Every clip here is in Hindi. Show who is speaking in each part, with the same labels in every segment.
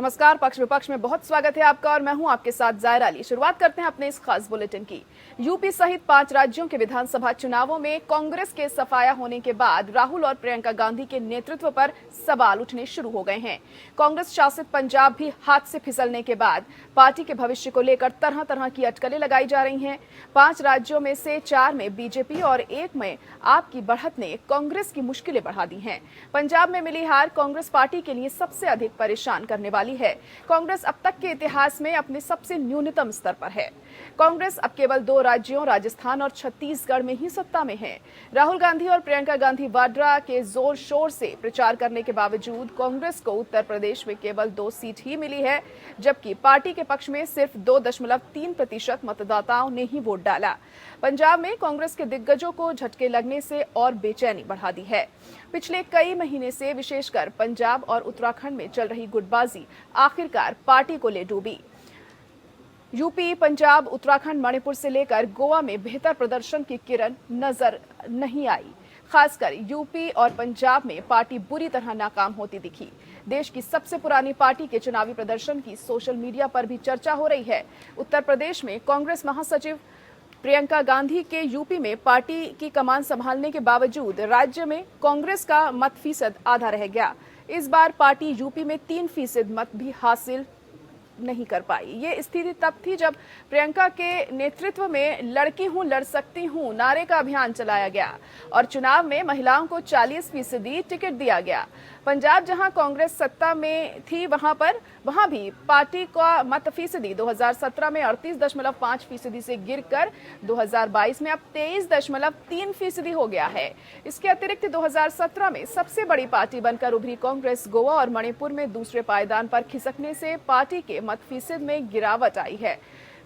Speaker 1: नमस्कार। पक्ष विपक्ष में बहुत स्वागत है आपका और मैं हूं आपके साथ जायरा अली। शुरुआत करते हैं अपने इस खास बुलेटिन की। यूपी सहित 5 राज्यों के विधानसभा चुनावों में कांग्रेस के सफाया होने के बाद राहुल और प्रियंका गांधी के नेतृत्व पर सवाल उठने शुरू हो गए हैं। कांग्रेस शासित पंजाब भी हाथ से फिसलने के बाद पार्टी के भविष्य को लेकर तरह तरह की अटकलें लगाई जा रही हैं। 5 राज्यों में से 4 में बीजेपी और 1 में आप की बढ़त ने कांग्रेस की मुश्किलें बढ़ा दी हैं। पंजाब में मिली हार कांग्रेस पार्टी के लिए सबसे अधिक परेशान करने वाली है। कांग्रेस अब तक के इतिहास में अपने सबसे न्यूनतम स्तर पर है। कांग्रेस अब केवल 2 राज्यों राजस्थान और छत्तीसगढ़ में ही सत्ता में है। राहुल गांधी और प्रियंका गांधी वाड्रा के जोर शोर से प्रचार करने के बावजूद कांग्रेस को उत्तर प्रदेश में केवल 2 सीट ही मिली है, जबकि पार्टी के पक्ष में सिर्फ 2.3% मतदाताओं ने ही वोट डाला। पंजाब में कांग्रेस के दिग्गजों को झटके लगने से और बेचैनी बढ़ा दी है। पिछले कई महीने से विशेषकर पंजाब और उत्तराखंड में चल रही गुटबाजी आखिरकार पार्टी को ले डूबी। यूपी, पंजाब, उत्तराखंड, मणिपुर से लेकर गोवा में बेहतर प्रदर्शन की किरण नजर नहीं आई। खासकर यूपी और पंजाब में पार्टी बुरी तरह नाकाम होती दिखी। देश की सबसे पुरानी पार्टी के चुनावी प्रदर्शन की सोशल मीडिया पर भी चर्चा हो रही है। उत्तर प्रदेश में कांग्रेस महासचिव प्रियंका गांधी के यूपी में पार्टी की कमान संभालने के बावजूद राज्य में कांग्रेस का मत फीसद आधा रह गया। इस बार पार्टी यूपी में 3% मत भी हासिल नहीं कर पाई। ये स्थिति तब थी जब प्रियंका के नेतृत्व में लड़की हूं लड़ सकती हूं नारे का अभियान चलाया गया और चुनाव में महिलाओं को 40% टिकट दिया गया। पंजाब जहां कांग्रेस सत्ता में थी वहां भी पार्टी का मत फीसदी 2017 में 38.5% से गिरकर 2022 में अब 23.3% हो गया है। इसके अतिरिक्त 2017 में सबसे बड़ी पार्टी बनकर उभरी कांग्रेस गोवा और मणिपुर में दूसरे पायदान पर खिसकने से पार्टी के मत फीसद में गिरावट आई है।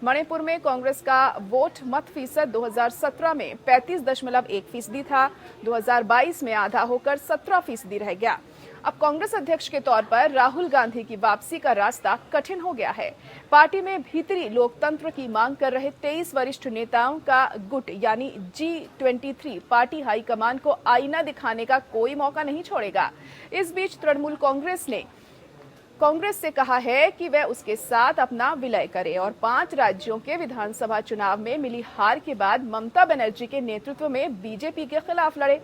Speaker 1: मणिपुर में कांग्रेस का वोट मत फीसद 2017 में 35.1% था, 2022 में आधा होकर 17% रह गया। अब कांग्रेस अध्यक्ष के तौर पर राहुल गांधी की वापसी का रास्ता कठिन हो गया है। पार्टी में भीतरी लोकतंत्र की मांग कर रहे 23 वरिष्ठ नेताओं का गुट यानी G23 पार्टी हाईकमान को आईना दिखाने का कोई मौका नहीं छोड़ेगा। इस बीच तृणमूल कांग्रेस ने कांग्रेस से कहा है कि वह उसके साथ अपना विलय करे और 5 राज्यों के विधानसभा चुनाव में मिली हार के बाद ममता बनर्जी के नेतृत्व में बीजेपी के खिलाफ लड़े।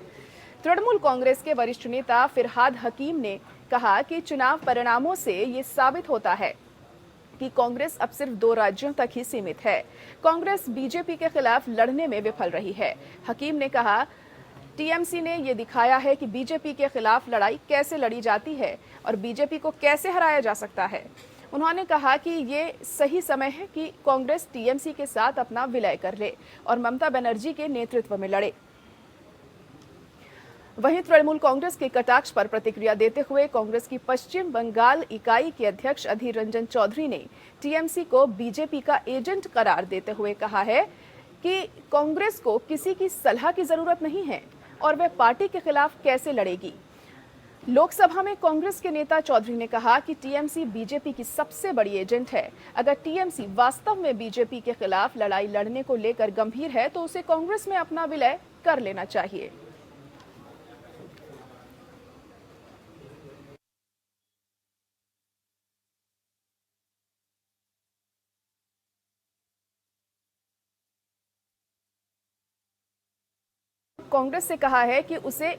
Speaker 1: तृणमूल कांग्रेस के वरिष्ठ नेता फिरहाद हकीम ने कहा कि चुनाव परिणामों से ये साबित होता है कि कांग्रेस अब सिर्फ 2 राज्यों तक ही सीमित है। कांग्रेस बीजेपी के खिलाफ लड़ने में विफल रही है। हकीम ने कहा, टीएमसी ने ये दिखाया है कि बीजेपी के खिलाफ लड़ाई कैसे लड़ी जाती है और बीजेपी को कैसे हराया जा सकता है। उन्होंने कहा कि ये सही समय है कि कांग्रेस टीएमसी के साथ अपना विलय कर ले और ममता बनर्जी के नेतृत्व में लड़े। वहीं तृणमूल कांग्रेस के कटाक्ष पर प्रतिक्रिया देते हुए कांग्रेस की पश्चिम बंगाल इकाई के अध्यक्ष अधीर रंजन चौधरी ने टीएमसी को बीजेपी का एजेंट करार देते हुए कहा है कि कांग्रेस को किसी की सलाह की जरूरत नहीं है और वह पार्टी के खिलाफ कैसे लड़ेगी। लोकसभा में कांग्रेस के नेता चौधरी ने कहा कि टीएमसी बीजेपी की सबसे बड़ी एजेंट है। अगर टीएमसी वास्तव में बीजेपी के खिलाफ लड़ाई लड़ने को लेकर गंभीर है तो उसे कांग्रेस में अपना विलय कर लेना चाहिए। कांग्रेस से कहा है कि उसे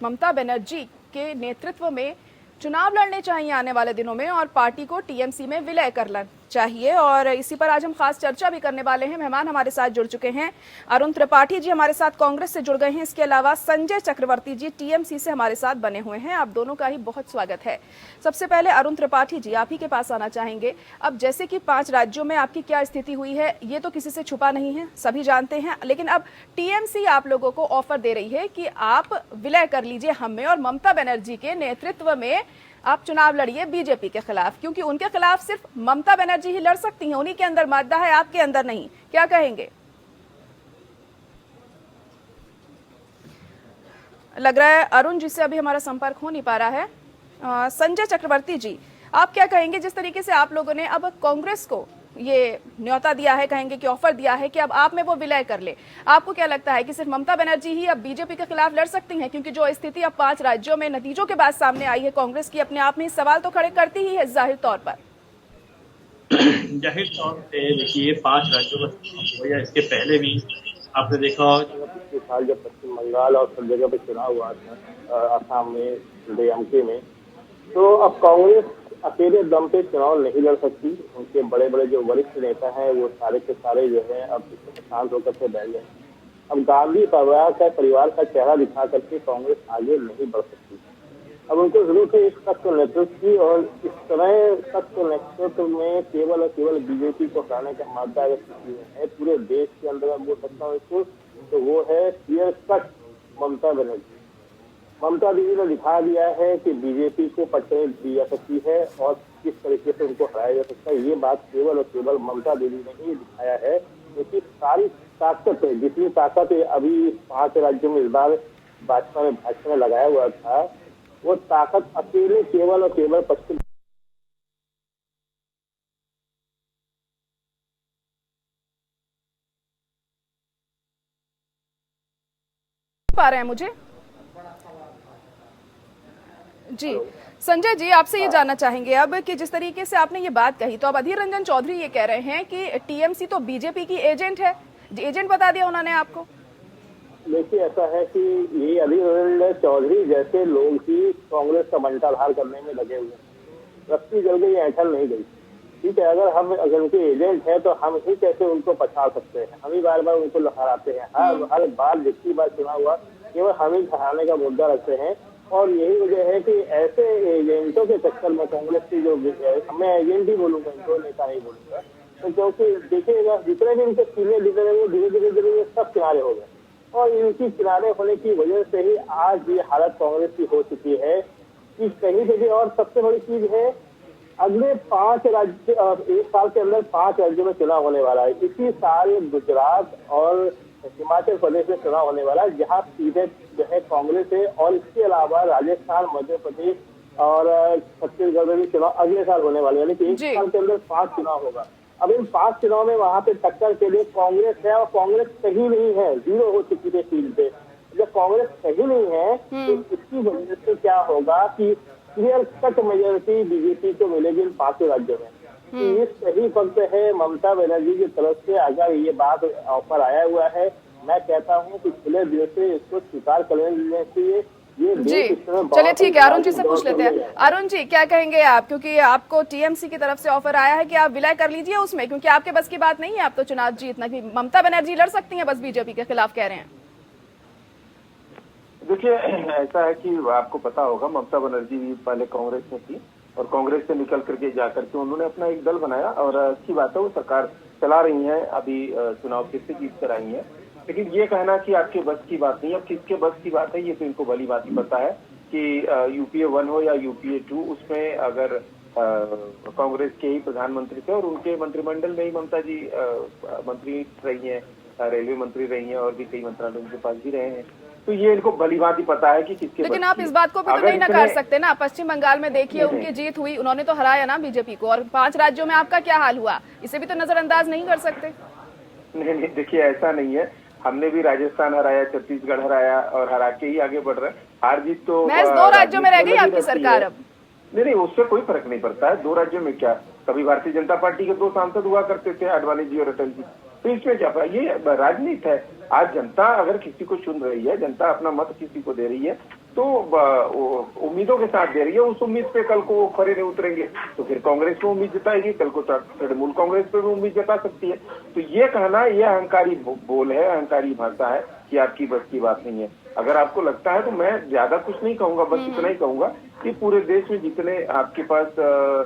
Speaker 1: ममता बनर्जी के नेतृत्व में चुनाव लड़ने चाहिए आने वाले दिनों में और पार्टी को टीएमसी में विलय करना चाहिए। और इसी पर आज हम खास चर्चा भी करने वाले हैं। मेहमान हमारे साथ जुड़ चुके हैं। अरुण त्रिपाठी जी हमारे साथ कांग्रेस से जुड़ गए हैं। इसके अलावा संजय चक्रवर्ती जी टीएमसी से हमारे साथ बने हुए हैं। आप दोनों का ही बहुत स्वागत है। सबसे पहले अरुण त्रिपाठी जी, आप ही के पास आना चाहेंगे। अब जैसे कि 5 राज्यों में आपकी क्या स्थिति हुई है ये तो किसी से छुपा नहीं है, सभी जानते हैं, लेकिन अब टीएमसी आप लोगों को ऑफर दे रही है कि आप विलय कर लीजिए हमें और ममता बनर्जी के नेतृत्व में आप चुनाव लड़िए बीजेपी के खिलाफ, क्योंकि उनके खिलाफ सिर्फ ममता बनर्जी ही लड़ सकती हैं, उन्हीं के अंदर मादा है, आपके अंदर नहीं। क्या कहेंगे? लग रहा है अरुण जी से अभी हमारा संपर्क हो नहीं पा रहा है। संजय चक्रवर्ती जी, आप क्या कहेंगे जिस तरीके से आप लोगों ने अब कांग्रेस को ये न्योता दिया है, कहेंगे कि ऑफर दिया है कि अब आप में वो विलय कर ले। आपको क्या लगता है कि सिर्फ ममता बनर्जी ही अब बीजेपी के खिलाफ लड़ सकती हैं? क्योंकि जो स्थिति अब 5 राज्यों में नतीजों के बाद सामने आई है, कांग्रेस की अपने आप में सवाल तो खड़े करती ही है जाहिर तौर पर।
Speaker 2: जाहिर तौर पे देखिए 5 राज्यों में हो या इसके पहले भी आपने देखा होगा कि पिछले साल जब पश्चिम बंगाल और सब जगह पे चुनाव हुआ था, असम में, डीएमके में, तो अब कांग्रेस अकेले दम पे चुनाव नहीं लड़ सकती। उनके बड़े बड़े जो वरिष्ठ नेता हैं वो सारे के सारे जो है अब शांत होकर के बैठ गए। अब गांधी परिवार का चेहरा दिखा करके कांग्रेस आगे नहीं बढ़ सकती। अब उनको जरूरत है एक सख्त नेतृत्व की, और इस तरह सख्त नेतृत्व में केवल और केवल बीजेपी को हटाने का मामला अगर किसी में है पूरे देश के अंदर, बोल सकता हूँ इसको, तो वो है क्लियर कट ममता बनर्जी। ममता दीदी ने दिखा दिया है कि बीजेपी को पटने दी जा सकती है और किस तरीके से उनको हराया जा सकता है। ये बात केवल और केवल ममता दीदी ने ही दिखाया है, क्योंकि सारी ताकत है, जितनी ताकत अभी 5 राज्यों में इस बार भाजपा ने लगाया हुआ था, वो ताकत अकेले केवल और केवल पश्चिम
Speaker 1: पा रहे हैं मुझे। जी संजय जी, आपसे ये जानना चाहेंगे अब कि जिस तरीके से आपने ये बात कही, तो अब अधीर रंजन चौधरी ये कह रहे हैं कि टीएमसी तो बीजेपी की एजेंट है। एजेंट बता दिया उन्होंने आपको।
Speaker 2: देखिए, ऐसा है कि ये अधीर रंजन चौधरी जैसे लोग ही कांग्रेस का बंटाधार करने में लगे हुए हैं। रस्सी जल गई, ऐठल नहीं गई। ठीक है, अगर उनके एजेंट है तो हम ही कैसे उनको पछाड़ सकते हैं? हम ही बार बार उनको लहराते हैं, हर बार जितनी बार चुनाव हुआ केवल हम ही हराने का मुद्दा रखते हैं। और यही वजह है कि ऐसे एजेंटों के चक्कर में कांग्रेस की जो, मैं एजेंट ही बोलूंगा, इनको नेता नहीं बोलूंगा, तो क्योंकि देखिएगा जितने भी इनके सीनियर लीडर है वो धीरे धीरे सब किनारे हो गए, और इनकी किनारे होने की वजह से ही आज ये हालत कांग्रेस की हो चुकी है कि कहीं जगह। और सबसे बड़ी चीज है, अगले 5 राज्य, 1 साल के अंदर 5 राज्यों में चुनाव होने वाला है। इसी साल गुजरात और हिमाचल प्रदेश में चुनाव होने वाला है, जहाँ सीधे जो है कांग्रेस है, और इसके अलावा राजस्थान, मध्य प्रदेश और छत्तीसगढ़ में भी चुनाव अगले साल होने वाले, यानी कि 1 साल के अंदर 5 चुनाव होगा। अब इन 5 चुनाव में वहां पे टक्कर के लिए कांग्रेस है, और कांग्रेस सही नहीं है, 0 हो चुकी है फील्ड पे। जब कांग्रेस सही नहीं है तो इसकी वजह से क्या होगा कि क्लियर कट मेजोरिटी बीजेपी को मिलेगी इन 5 राज्यों में। तो ये सही वक्त है ममता बनर्जी की तरफ से, अगर ये बात ऑफर आया हुआ है, मैं कहता हूँ कि खुले दिल से इसको स्वीकार कर लेना चाहिए।
Speaker 1: जी चलिए ठीक है, अरुण जी से पूछ लेते हैं। अरुण जी, क्या कहेंगे आप, क्योंकि आपको टीएमसी की तरफ से ऑफर आया है कि आप विलय कर लीजिए उसमें, क्योंकि आपके बस की बात नहीं है, आप तो चुनाव जीतना, कि ममता बनर्जी लड़ सकती हैं बस बीजेपी के खिलाफ, कह रहे हैं।
Speaker 3: देखिए, ऐसा है कि आपको पता होगा ममता बनर्जी पहले कांग्रेस में थी, और कांग्रेस से निकल करके जाकर के उन्होंने अपना एक दल बनाया, और अच्छी बात है वो सरकार चला रही है, अभी चुनाव फिर से जीत कर आई है। लेकिन ये कहना कि आपके बस की बात नहीं है, अब किसके बस की बात है ये तो इनको भली बात ही पता है कि यूपीए 1 हो या यूपीए 2, उसमें अगर कांग्रेस के ही प्रधानमंत्री थे और उनके मंत्रिमंडल में ही ममता जी मंत्री रही हैं, रेलवे मंत्री रही हैं, और भी कई मंत्रालय उनके पास भी रहे हैं, तो ये इनको भली बात ही पता है कि किसके।
Speaker 1: लेकिन आप इस बात को भी तो नहीं नकार सकते ना। पश्चिम बंगाल में देखिए उनकी जीत हुई, उन्होंने तो हराया ना बीजेपी को, और 5 राज्यों में आपका क्या हाल हुआ, इसे भी तो नजरअंदाज नहीं कर सकते।
Speaker 3: नहीं, देखिए ऐसा नहीं है, हमने भी राजस्थान हराया, छत्तीसगढ़ हराया, और हरा के ही आगे बढ़ रहे हैं। हार जीत तो
Speaker 1: महज 2 राज्यों में रह गई आपकी सरकार अब।
Speaker 3: नहीं, उससे कोई फर्क नहीं पड़ता है, 2 राज्यों में क्या, कभी भारतीय जनता पार्टी के 2 सांसद हुआ करते थे, आडवाणी जी और अटल जी, तो इसमें क्या, ये राजनीति है। आज जनता अगर किसी को चुन रही है, जनता अपना मत किसी को दे रही है, तो उम्मीदों के साथ दे रही है, उस उम्मीद पे कल को वो खड़े नहीं उतरेंगे तो फिर कांग्रेस को उम्मीद जताएगी, कल को तृणमूल कांग्रेस पे भी उम्मीद जता सकती है। तो ये कहना, ये अहंकारी बोल है, अहंकारी भाषा है कि आपकी बस की बात नहीं है। अगर आपको लगता है तो मैं ज्यादा कुछ नहीं कहूंगा, बस इतना ही कहूंगा कि पूरे देश में जितने आपके पास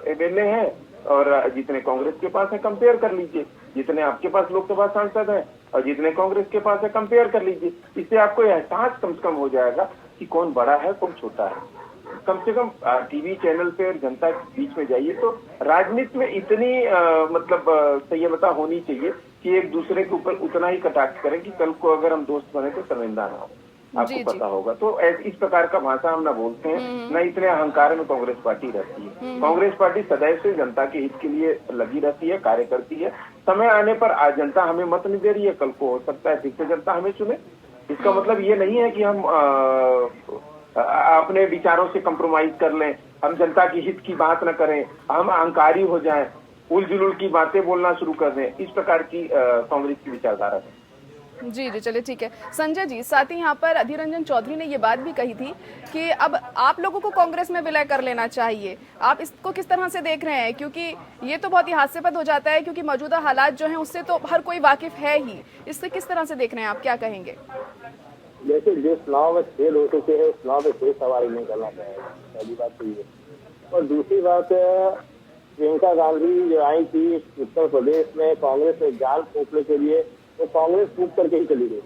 Speaker 3: एमएलए हैं और जितने कांग्रेस के पास है, कंपेयर कर लीजिए, जितने आपके पास लोकसभा सांसद हैं और जितने कांग्रेस के पास है, कंपेयर कर लीजिए। इससे आपको एहसास कम से कम हो जाएगा कि कौन बड़ा है कौन छोटा है। कम से कम टीवी चैनल पे और जनता के बीच में जाइए तो राजनीति में इतनी संयमता होनी चाहिए कि एक दूसरे के ऊपर उतना ही कटाक्ष करें कि कल को अगर हम दोस्त बने तो शर्मिंदा ना हो। आपको
Speaker 1: जी,
Speaker 3: पता होगा। तो इस प्रकार का भाषा हम न बोलते हैं, न इतने अहंकार में कांग्रेस पार्टी रहती है। कांग्रेस पार्टी सदैव से जनता के हित के लिए लगी रहती है, कार्य करती है। समय आने पर आज जनता हमें मत नहीं दे रही है, कल को हो सकता है फिर से जनता हमें चुने। इसका मतलब ये नहीं है कि हम अपने विचारों से कंप्रोमाइज कर लें, हम जनता के हित की बात न करें, हम अहंकारी हो जाएं, उल-जुलूल की बातें बोलना शुरू कर दें। इस प्रकार की कांग्रेस की विचारधारा है।
Speaker 1: जी, जी, चलिए ठीक है। संजय जी, साथ ही यहाँ पर अधीर रंजन चौधरी ने ये बात भी कही थी कि अब आप लोगों को कांग्रेस में विलय कर लेना चाहिए। आप इसको किस तरह से देख रहे हैं? क्योंकि ये तो बहुत ही हास्यास्पद हो जाता है, क्योंकि मौजूदा हालात जो हैं उससे तो हर कोई वाकिफ है ही। इससे किस तरह से देख रहे हैं आप, क्या कहेंगे?
Speaker 2: जैसे जिस चुनाव में खेल हो चुके हैं उस चुनाव में कोई सवाल नहीं करना चाहेगा, पहली बात तो ये। और दूसरी बात, प्रियंका गांधी जो आई थी उत्तर प्रदेश में कांग्रेस में जान फूंकने के लिए, तो कांग्रेस फूंक करके ही चली गई।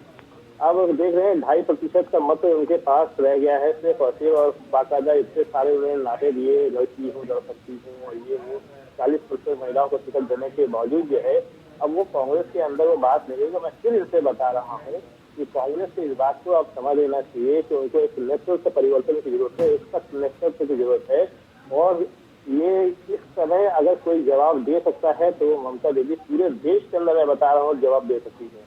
Speaker 2: अब देख रहे हैं 2.5% का मत उनके पास रह गया है सिर्फ और सिर्फ, और बाकायदा इतने सारे उन्होंने नारे दिए, लड़की हो, लड़ सकती हूँ, और ये वो 40% महिलाओं को टिकट देने के बावजूद जो है अब वो कांग्रेस के अंदर वो बात नहीं है। मैं फिर इनसे बता रहा हूँ कि कांग्रेस को इस बात को अब समझ लेना चाहिए कि उनको एक नेतृत्व परिवर्तन की जरूरत है, एक सख्त नेतृत्व की जरूरत है। और ये इस समय अगर कोई जवाब दे सकता है तो ममता दीदी पूरे देश के अंदर, मैं बता रहा हूँ, जवाब दे सकती है।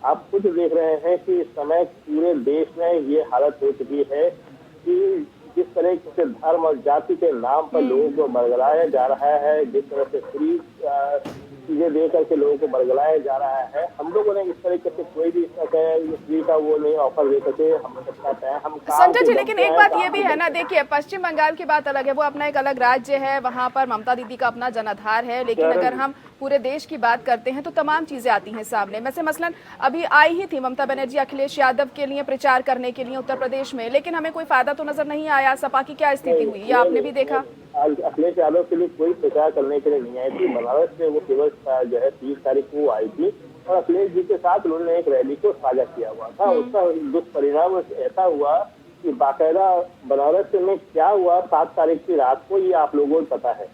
Speaker 2: आप खुद देख रहे हैं कि इस समय पूरे देश में ये हालत हो चुकी है कि जिस तरह से धर्म और जाति के नाम पर लोगों को बरगलाया जा रहा है, जिस तरह से फ्री चीजें दे करके लोगों को बरगलाया जा रहा है, हम लोगों ने इस तरीके से कोई भी फ्री का वो नहीं ऑफर दे सके। हम सकते हैं हम
Speaker 1: संजय जी, लेकिन एक बात ये भी है ना, देखिए पश्चिम बंगाल की बात अलग है, वो अपना एक अलग राज्य है, वहां पर ममता दीदी का अपना जनाधार है। लेकिन अगर हम पूरे देश की बात करते हैं तो तमाम चीजें आती हैं सामने। वैसे मसलन अभी आई ही थी ममता बनर्जी अखिलेश यादव के लिए प्रचार करने के लिए उत्तर प्रदेश में, लेकिन हमें कोई फायदा तो नजर नहीं आया। सपा की क्या स्थिति हुई, ये आपने भी देखा?
Speaker 2: अखिलेश यादव के लिए कोई प्रचार करने के लिए नहीं आई थी। बनारस से वो केवल जो है 30 तारीख को आई थी और अखिलेश जी के साथ उन्होंने एक रैली को साझा किया हुआ था। उसका दुष्परिणाम ऐसा हुआ कि बाकायदा बनारस में क्या हुआ 7 तारीख की रात को, ये आप लोगों को पता है।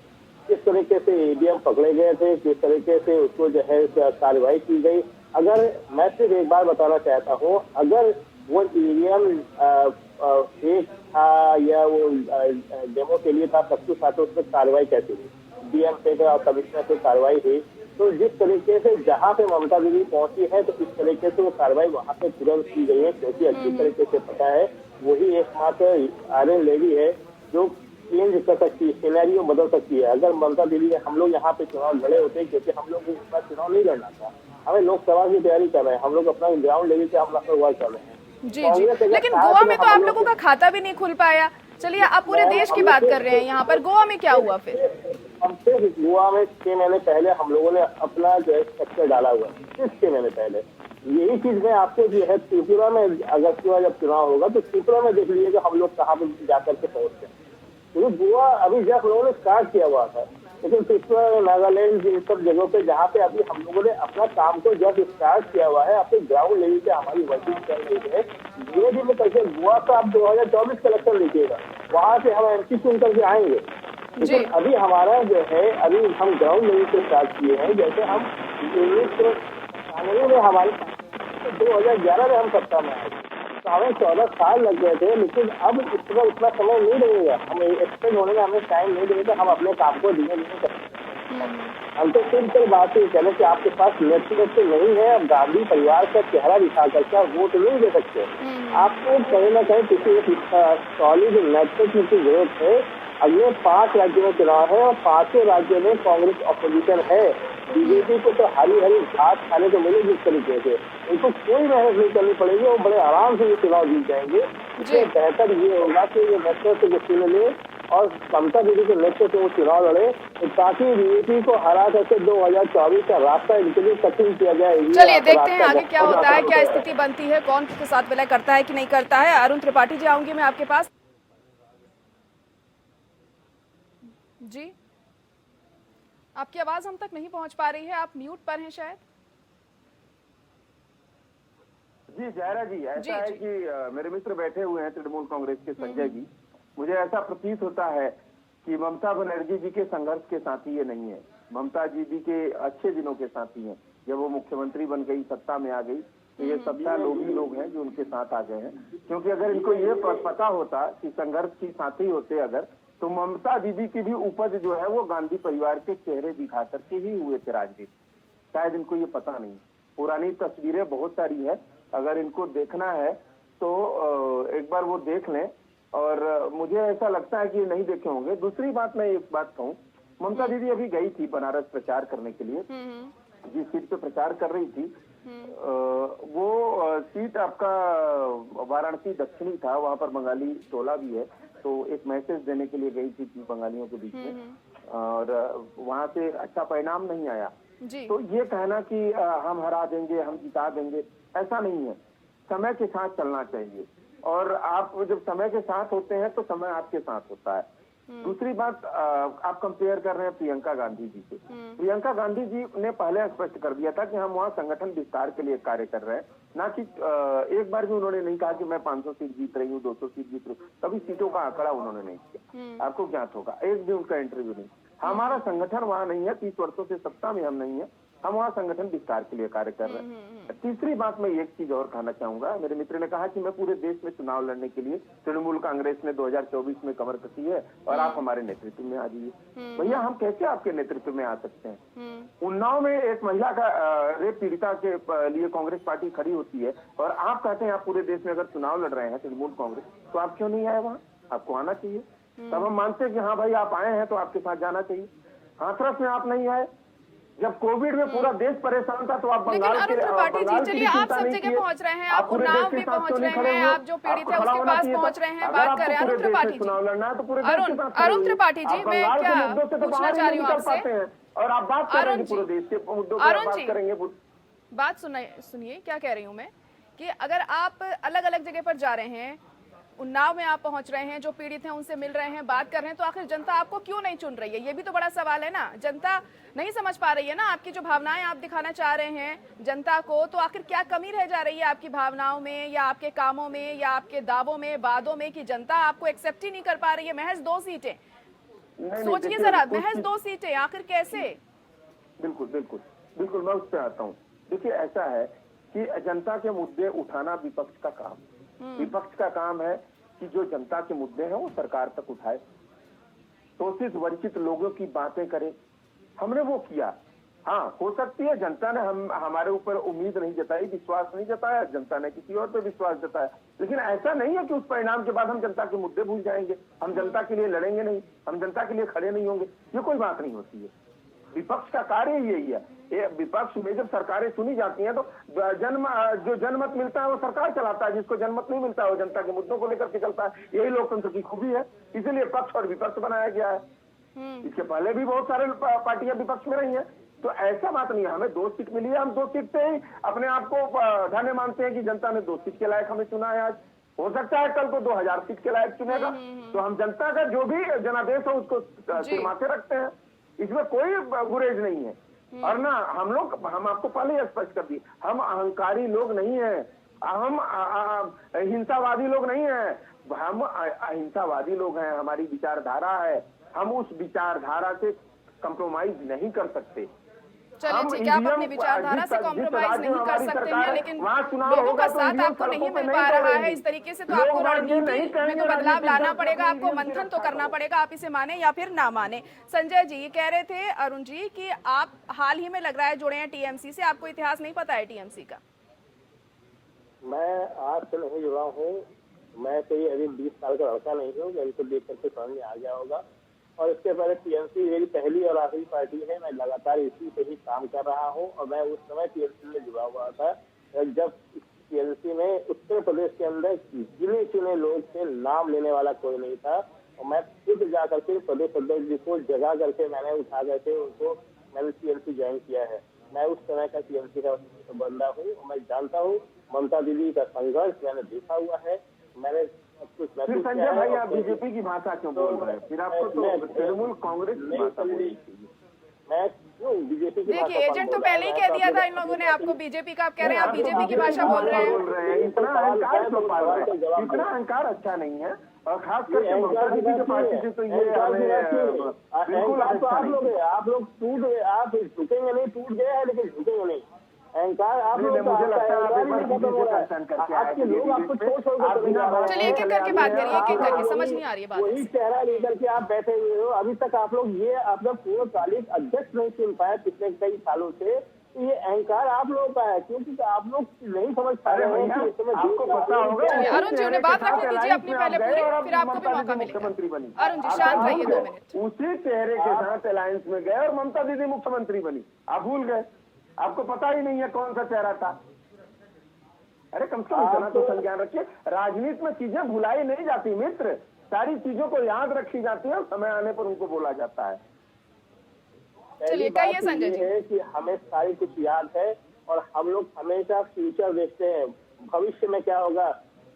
Speaker 2: किस तरीके से ईवीएम पकड़े गए थे, किस तरीके से उसको जो है कार्रवाई की गई। अगर मैं सिर्फ एक बार बताना चाहता हूँ, अगर वो ईवीएम फेक था या वो डेमो के लिए था, सब कुछ साथ उस पर कार्रवाई कैसे हुई, डीएम पे कमिश्नर पे कार्रवाई हुई। तो जिस तरीके से जहाँ पे ममता दीदी पहुंची है, तो इस तरीके से वो कार्रवाई वहाँ पे तुरंत की गई है, क्योंकि अच्छी तरीके से पता है वही एकमात्र आयरन लेडी है जो चेंज कर सकती है, सिनेरियो बदल सकती है। अगर ममता दीदी हम लोग यहाँ पे चुनाव लड़े होते, क्योंकि हम लोग इस बार चुनाव नहीं लड़ना था, हमें लोकसभा की तैयारी कर रहे हैं, हम लोग अपना ग्राउंड लेवल पे हम लोग वर्क कर रहे हैं।
Speaker 1: जी जी, लेकिन गोवा में तो आप लोगों का खाता भी नहीं खुल पाया। चलिए, आप पूरे देश की बात कर रहे हैं, यहाँ पर गोवा में क्या हुआ फिर?
Speaker 2: हम फिर गोवा में 6 महीने पहले हम लोगों ने अपना जो है स्ट्रक्चर डाला हुआ है, 6 महीने पहले। यही चीज में आपको जो है त्रिपुरा में अगस्त में जब चुनाव होगा तो त्रिपुरा में देख लीजिएगा हम लोग कहाँ पे जाकर के पहुंचते हैं। क्योंकि गोवा अभी जब लोगों ने स्टार्ट किया हुआ था, लेकिन त्रिपुरा, नागालैंड, इन सब जगहों पे जहाँ पे अभी हम लोगों ने अपना काम को जब स्टार्ट किया हुआ है, अपने ग्राउंड लेवल पे हमारी वर्किंग चल रही है, धीरे धीरे करके गोवा का आप 2024 का इलेक्शन देखिएगा, वहां से हम एमपी चुन करके आएंगे। लेकिन अभी हमारा जो है, अभी हम ग्राउंड लेवल पे स्टार्ट किए हैं। जैसे हम 1991 में हमारे 2011 में हम सत्ता में आए, हमें 14 साल लग गए थे, लेकिन अब इतना उतना समय नहीं लगेगा, हमें एक्सपेक्ट होने में हमें टाइम नहीं लगेगा। हम अपने काम को धीरे धीरे करते हैं। हम तो सिर्फ बात ये कहना कि आपके पास नेतृत्व नहीं है, अब गांधी परिवार का चेहरा दिखा करके आप वोट नहीं दे सकते। आपको कहीं ना कहीं किसी एक सॉलिड नेतृत्व की जरूरत है। अगले 5 राज्यों में चुनाव है और 5 राज्यों में कांग्रेस ऑपोजिशन है। बीजेपी को तो हरी हरी घास खाने को मिलेगी इस तरीके से, उनको कोई मेहनत नहीं करनी पड़ेगी, वो बड़े आराम से ये चुनाव जीत जाएंगे। इसलिए बेहतर ये होगा कि ये नेतृत्व को चुन ले और ममता दीदी के नेतृत्व को चुनाव लड़े, ताकि बीजेपी को हरा करके 2024 का रास्ता इनके लिए कठिन किया जाए।
Speaker 1: चलिए देखते हैं आगे क्या होता है, क्या स्थिति बनती है, कौन किसके साथ विलय करता है कि नहीं करता है। अरुण त्रिपाठी जी, आऊंगी मैं आपके पास। जी, आपकी आवाज हम तक नहीं पहुंच पा रही है, आप म्यूट पर हैं शायद।
Speaker 3: जी जायरा जी, ऐसा है कि मेरे मित्र बैठे हुए हैं तृणमूल कांग्रेस के संजय जी। मुझे ऐसा प्रतीत होता है कि ममता बनर्जी जी के संघर्ष के साथी ये नहीं है, ममता जी के अच्छे दिनों के साथी हैं। जब वो मुख्यमंत्री बन गई, सत्ता में आ गई, तो ये सत्ता लोग ही लोग हैं जो उनके साथ आ गए हैं। क्योंकि अगर इनको ये पता होता कि संघर्ष की साथी होते अगर, तो ममता दीदी की भी उपज जो है वो गांधी परिवार के चेहरे दिखा करके ही हुए थे राजनीति। शायद इनको ये पता नहीं। पुरानी तस्वीरें बहुत सारी है, अगर इनको देखना है तो एक बार वो देख लें, और मुझे ऐसा लगता है कि नहीं देखे होंगे। दूसरी बात, मैं एक बात कहूँ, ममता दीदी अभी गई थी बनारस प्रचार करने के लिए, जिस सीट पे प्रचार कर रही थी वो सीट आपका वाराणसी दक्षिणी था, वहां पर बंगाली टोला भी है, तो एक मैसेज देने के लिए गई थी बंगालियों के बीच में, और वहां से अच्छा परिणाम नहीं आया। तो ये कहना कि हम हरा देंगे, हम जिता देंगे, ऐसा नहीं है। समय के साथ चलना चाहिए, और आप जब समय के साथ होते हैं तो समय आपके साथ होता है। दूसरी बात, आप कंपेयर कर रहे हैं प्रियंका गांधी जी से। प्रियंका गांधी जी ने पहले स्पष्ट कर दिया था कि हम वहाँ संगठन विस्तार के लिए कार्य कर रहे हैं, ना कि एक बार भी उन्होंने नहीं कहा कि मैं 500 सीट जीत रही हूँ, 200 सीट जीत रही हूँ। कभी सीटों का आंकड़ा उन्होंने नहीं किया, आपको ज्ञात होगा, एक भी उनका इंटरव्यू नहीं। हमारा संगठन वहाँ नहीं है, 30 वर्षों से सत्ता में हम नहीं है, हम वहाँ संगठन विस्तार के लिए कार्य कर रहे हैं। तीसरी बात, मैं एक चीज और कहना चाहूंगा। मेरे मित्र ने कहा कि मैं पूरे देश में चुनाव लड़ने के लिए, तृणमूल कांग्रेस ने 2024 में कमर कसी है और आप हमारे नेतृत्व में आ जाइए। भैया, हम कैसे आपके नेतृत्व में आ सकते हैं? उन्नाव में एक महिला का रेप पीड़िता के लिए कांग्रेस पार्टी खड़ी होती है, और आप कहते हैं आप पूरे देश में अगर चुनाव लड़ रहे हैं तृणमूल कांग्रेस, तो आप क्यों नहीं आए वहाँ? आपको आना चाहिए। तब हम मानते हैं कि हाँ भाई आप आए हैं तो आपके साथ जाना चाहिए। हाथरस में आप नहीं आए, जब कोविड में पूरा देश परेशान था, तो आप बंगाल
Speaker 1: अरुण त्रिपाठी जी, चलिए आप सब जगह पहुंच रहे हैं, आप उन्नाव में पहुंच रहे हैं, आप जो पीड़ित है उसके पास पहुंच रहे हैं, बात करें। अरुण त्रिपाठी जी, अरुण त्रिपाठी जी, मैं क्या पूछना चाह रही हूँ आपसे,
Speaker 3: और आप बात कर रहे हैं पूरे देश के मुद्दों पर बात करेंगे।
Speaker 1: बात सुनिए, क्या कह रही हूँ मैं, कि अगर आप अलग अलग जगह पर जा रहे हैं, उन्नाव में आप पहुंच रहे हैं, जो पीड़ित हैं उनसे मिल रहे हैं, बात कर रहे हैं, तो आखिर जनता आपको क्यों नहीं चुन रही है? ये भी तो बड़ा सवाल है ना। जनता नहीं समझ पा रही है ना आपकी जो भावनाएं आप दिखाना चाह रहे हैं जनता को, तो आखिर क्या कमी रह जा रही है आपकी भावनाओं में, या आपके कामों में, या आपके दावों में, वादों में, कि जनता आपको एक्सेप्ट ही नहीं कर पा रही है? महज 2 सीटें, सोचिए जरा, महज 2 सीटें, आखिर कैसे?
Speaker 3: बिल्कुल बिल्कुल बिल्कुल, मैं उस पर आता हूँ। देखिए, ऐसा है कि जनता के मुद्दे उठाना विपक्ष का काम, विपक्ष का काम है कि जो जनता के मुद्दे हैं वो सरकार तक उठाए, शोषित वंचित लोगों की बातें करे। हमने वो किया। हाँ, हो सकती है जनता ने हमारे ऊपर उम्मीद नहीं जताई, विश्वास नहीं जताया, जनता ने किसी और पे विश्वास जताया, लेकिन ऐसा नहीं है कि उस परिणाम के बाद हम जनता के मुद्दे भूल जाएंगे, हम जनता के लिए लड़ेंगे नहीं, हम जनता के लिए खड़े नहीं होंगे। ये कोई बात नहीं होती है। विपक्ष का कार्य ही यही है। विपक्ष में जब सरकारें सुनी जाती हैं तो जो जनमत मिलता है वो सरकार चलाता है, जिसको जनमत नहीं मिलता है वो जनता के मुद्दों को लेकर के चलता है। यही लोकतंत्र की खूबी है, इसीलिए पक्ष और विपक्ष बनाया गया है। इसके पहले भी बहुत सारे पार्टियां विपक्ष में रही हैं, तो ऐसा बात नहीं है। हमें 2 सीट मिली है, हम 2 सीट से ही अपने आप को धन्य मानते हैं कि जनता ने 2 सीट के लायक हमें चुना है। आज हो सकता है कल को 2000 सीट के लायक चुनेगा, तो हम जनता का जो भी जनादेश है उसको सिर माथे रखते हैं, इसमें कोई गुरेज नहीं है। और ना हम आपको पहले ही स्पष्ट कर दिए, हम अहंकारी लोग नहीं हैं, हम हिंसावादी लोग नहीं हैं, हम अहिंसावादी लोग हैं। हमारी विचारधारा है, हम उस विचारधारा से कंप्रोमाइज नहीं कर सकते।
Speaker 1: चलिए ठीक है, आप अपनी विचारधारा से कॉम्प्रोमाइज नहीं कर सकते हैं, लेकिन लोगों का साथ आपको नहीं मिल पा रहा है इस तरीके से, तो आपको रणनीति में तो बदलाव लाना पड़ेगा, आपको मंथन तो करना पड़ेगा, आप इसे माने या फिर ना माने। संजय जी, ये कह रहे थे अरुण जी कि आप हाल ही में लग रहा है जुड़े हैं टीएमसी से, आपको इतिहास नहीं पता है टीएमसी का?
Speaker 2: मैं आज से नहीं जुड़ा हूँ, मैं कोई अभी 20 साल का लड़का नहीं हूँ, इनको देख करके समझ में आ गया होगा। और इसके पहले टीएमसी मेरी पहली और आखिरी पार्टी है, मैं लगातार इसी से ही काम कर रहा हूँ। और मैं उस समय टीएमसी में जुड़ा हुआ था जब टीएमसी में उत्तर प्रदेश के अंदर गिने चुने लोग थे, नाम लेने वाला कोई नहीं था। और मैं खुद जा करके प्रदेश अध्यक्ष जी को जगा करके मैंने उठा करके उनको मैंने टीएमसी ज्वाइन किया है। मैं उस समय का टीएमसी का बंदा हूँ, मैं जानता हूँ ममता दीदी का संघर्ष मैंने देखा हुआ है। मैंने फिर
Speaker 3: संजय भाई, आप बीजेपी की भाषा क्यों बोल रहे हैं? फिर आपको तो तृणमूल कांग्रेस की भाषा बोलनी चाहिए।
Speaker 2: मैं क्यों बीजेपी की?
Speaker 1: देखिए, एजेंट तो पहले ही कह दिया था इन लोगों ने आपको बीजेपी का, आप कह रहे हैं आप बीजेपी की भाषा बोल रहे हैं।
Speaker 3: इतना अहंकार क्यों पाल रहे हैं? इतना अहंकार अच्छा नहीं है, और खास करके ममता दीदी के पार्टी से तो ये बिल्कुल
Speaker 2: आप लोग टूट गए, आप झुकेंगे नहीं, टूट गए हैं लेकिन झुकेंगे नहीं। अहंकार आप
Speaker 3: नहीं,
Speaker 2: लोग का
Speaker 3: मुझे लगता है आप
Speaker 2: अहंकार
Speaker 3: एक बार
Speaker 2: ही खत्म हो रहा
Speaker 3: कंसर्न करके
Speaker 2: है। आपके लोग आपको छोड़ छोड़
Speaker 3: आप
Speaker 2: कर चले
Speaker 3: बिना
Speaker 2: जा रहे हैं।
Speaker 1: चलिए एक एक करके बात करिए, एक एक करके, समझ नहीं आ रही है बात।
Speaker 2: वही चेहरा लेकर के आप बैठे हुए हो। अभी तक आप लोग ये अपना पूर्णकालिक अध्यक्ष नहीं चुन पाए पिछले कई सालों से। तो ये अहंकार आप लोगों का है, क्योंकि आप लोग नहीं समझ पा रहे हैं कि इस समय
Speaker 3: आपको पता होगा
Speaker 1: चलिए अरुण जी, उन्हें बात रखने दीजिए अपनी पहले पूरी, फिर आपको भी मौका मिलेगा।
Speaker 3: मुख्यमंत्री बनी।
Speaker 1: अरुण जी शांत रहिए 2 मिनट।
Speaker 3: उसी चेहरे के साथ अलायंस में गए और ममता दीदी मुख्यमंत्री बनी। आप भूल गए, आपको पता ही नहीं है कौन सा चेहरा था। अरे कम से कम इतना तो संज्ञान रखिए। राजनीति में चीजें भुलाई नहीं जाती मित्र, सारी चीजों को याद रखी जाती है और समय आने पर उनको बोला जाता है।
Speaker 1: चलिए कहिए संजय जी।
Speaker 2: है कि हमें सारी कुछ याद है और हम लोग हमेशा फ्यूचर देखते हैं, भविष्य में क्या होगा।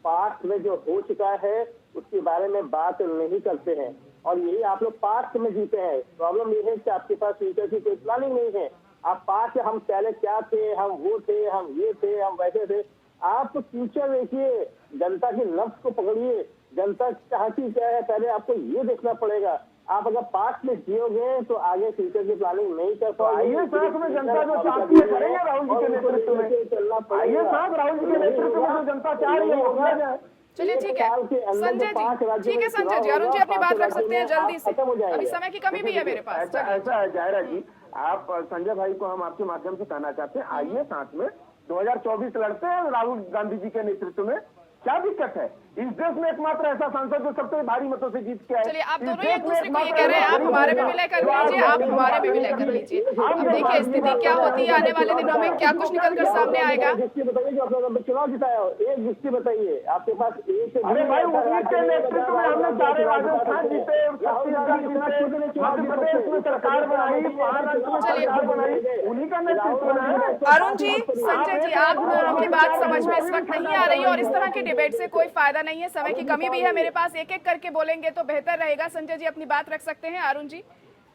Speaker 2: पास्ट में जो हो चुका है उसके बारे में बात नहीं करते हैं और यही आप लोग पास्ट में जीते हैं। प्रॉब्लम ये है कि आपके पास फ्यूचर की कोई प्लानिंग नहीं है। आप पास्ट हम पहले क्या थे, हम वो थे, हम ये थे, हम वैसे थे। आप फ्यूचर देखिए, जनता की नब्ज को पकड़िए, जनता चाहती क्या है पहले आपको ये देखना पड़ेगा। आप अगर पास्ट में जियोगे तो आगे फ्यूचर की प्लानिंग नहीं कर पाएंगे।
Speaker 3: आइए साथ में जनता जो चाहती है करेंगे राहुल जी के नेतृत्व में। आइए साथ राहुल जी के नेतृत्व में जो जनता चाह रही है वो किया जाए।
Speaker 1: चलिए ठीक है संजय जी, ठीक है संजय जी, अरुण जी अपनी बात रख सकते हैं जल्दी से, अभी समय की कमी भी है मेरे पास।
Speaker 3: ऐसा है जायरा जी, आप संजय भाई को हम आपके माध्यम से कहना चाहते हैं, आइए साथ में 2024 लड़ते हैं राहुल गांधी जी के नेतृत्व में। क्या दिक्कत है? इस देश में एकमात्र ऐसा सांसद जो सबसे भारी मतों से जीत के आए।
Speaker 1: चलिए आप दोनों एक दूसरे को ये कह रहे हैं, आप हमारे में विलय कर लीजिए, आप हमारे में विलय कर लीजिए। अब देखिए स्थिति क्या होती है आने वाले दिनों में, क्या कुछ निकल कर सामने आएगा।
Speaker 2: बताइए जो अपना चुनाव जिताया हो, एक दृष्टि बताइए आपके पास एक।
Speaker 3: अरे भाई उन्हीं के नेतृत्व में हमने सारे राजस्थान जीते, छत्तीसगढ़ जीते, मध्य प्रदेश में सरकार बनाई, महाराष्ट्र में सरकार बनाई, उन्हीं का नेतृत्व है।
Speaker 1: अरुण जी, संजय जी, आप दोनों की बात समझ में इस वक्त नहीं आ रही और इस तरह के डिबेट से कोई फायदा नहीं है। समय की कमी भी है मेरे पास, एक एक करके बोलेंगे तो बेहतर रहेगा। संजय जी अपनी बात रख सकते हैं। अरुण जी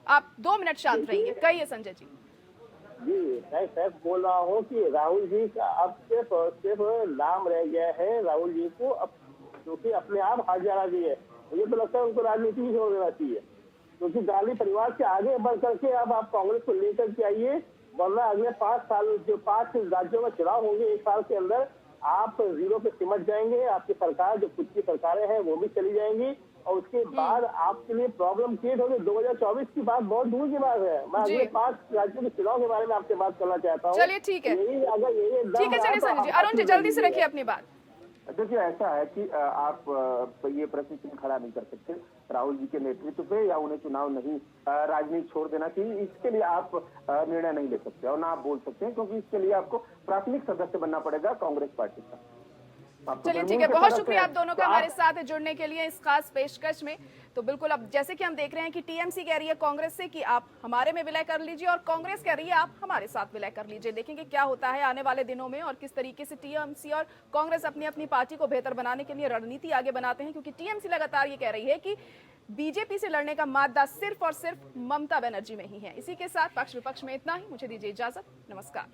Speaker 1: आप 2 मिनट शांत रहिए, कहिए संजय जी।
Speaker 2: जी मैं सर बोल रहा हूँ कि राहुल जी का अब सिर्फ नाम रह गया है। राहुल जी को अब क्योंकि अपने आप हार जाना चाहिए। मुझे तो लगता है उनको राजनीति ही छोड़ देना चाहिए, क्योंकि गांधी परिवार से आगे बढ़ करके अब आप कांग्रेस को लेकर के आइए, वरना अगले 5 साल जो 5 राज्यों में चुनाव होंगे 1 साल के अंदर आप जीरो पे सिमट जाएंगे। आपकी सरकार जो खुद की सरकारें हैं वो भी चली जाएंगी और उसके बाद आपके लिए प्रॉब्लम क्रिएट होगी। 2024 की बात बहुत दूर की बात है। मैं अगले 5 राज्यों के चुनाव के बारे में आपसे बात करना चाहता हूँ।
Speaker 1: चलिए ठीक है, ठीक है, चलिए संजय जी। अरुण जी जल्दी से रखिए अपनी बात।
Speaker 3: देखिए ऐसा है कि आप ये प्रश्न चिन्ह खड़ा नहीं कर सकते राहुल जी के नेतृत्व पे या उन्हें चुनाव नहीं राजनीति छोड़ देना चाहिए, इसके लिए आप निर्णय नहीं ले सकते और ना आप बोल सकते हैं, क्योंकि इसके लिए आपको प्राथमिक सदस्य बनना पड़ेगा कांग्रेस पार्टी का।
Speaker 1: चलिए ठीक है, बहुत शुक्रिया आप दोनों का हमारे साथ जुड़ने के लिए इस खास पेशकश में। तो बिल्कुल अब जैसे कि हम देख रहे हैं कि टीएमसी कह रही है कांग्रेस से कि आप हमारे में विलय कर लीजिए और कांग्रेस कह रही है आप हमारे साथ विलय कर लीजिए। देखेंगे क्या होता है आने वाले दिनों में और किस तरीके से टीएमसी और कांग्रेस अपनी अपनी पार्टी को बेहतर बनाने के लिए रणनीति आगे बनाते हैं, क्योंकि टीएमसी लगातार ये कह रही है कि बीजेपी से लड़ने का मादा सिर्फ और सिर्फ ममता बनर्जी में ही है। इसी के साथ पक्ष विपक्ष में इतना ही, मुझे दीजिए इजाजत, नमस्कार।